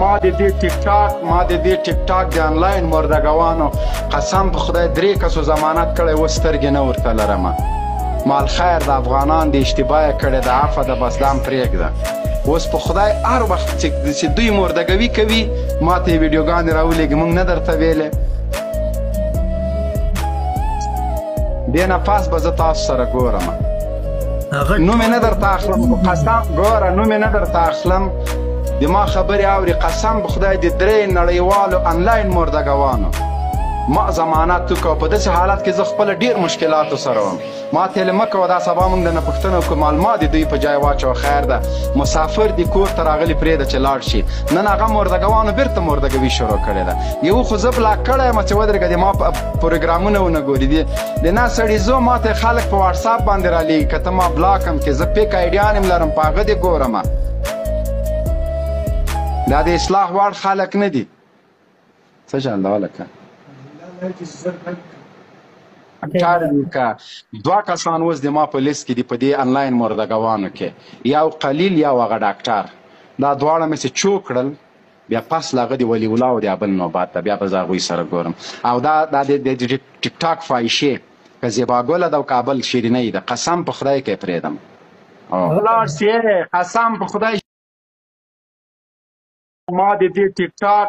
ما د دې ټیک ټاک د انلاین مردګوانو قسم په خدای 3 کسو ضمانت کړی و سترګې نه ورته لرمه مال خیر د افغانان د اشتباه کړی د عفه د بس دام پرېږده اوس په خدای هر وخت چې دوی مردګوي کوي ما ته یې ویډیوګانې راولېږي موږ نه درته ویلې دې نه پاس به زه تاسو سره ګورم نوم یې نه درته اخلم قسم ګوره نوم یې نه درته اخلم د ما خبرې اوري قسم په خدای د 3 نړیوالو انلاین مردګوانو ما ضمانت وکړه په داسې حالت کې زه خپله ډېر مشکلاتو سره وم ما ته یې مه کوه دا سبا موږ درنه پوښتنه وکړو معلومات د دوی په جای واچوه خیر ده مسافر دي کور ته راغلي پرېږده چې لاړ شي نن هغه مردګوانو بېرته مردګوي شروع کړې ده یو خو زه بلاک کړی یم چې ودرېږه د ما پروګرامونه ونه ګوري د نه سړي زه ما ته خلک په واټساپ باندې رالیږي که ته ما بلاک هم کې زه پیک آیډیان هم لرم په هغه دې ګورم دا د اصلاح وړ خلک نه دي څه چل ده ولکه دوه کسان اوس د ما په لیست کې دي په دې انلاین مردګوانو کې یو قلیل یو هغه ډاکټر دا دواړه مې چې چوک کړل بیا پس له هغه د ولي الله او د بل نوبت ده بیا به زه هغوی سره ګورم او دا د ټیک ټاک فایشې که زیباګله ده او کابل شیرینۍ ده قسم په خدای کې پرېږدم ولاړ سي قسم په خدای ما د دې ټیک ټاک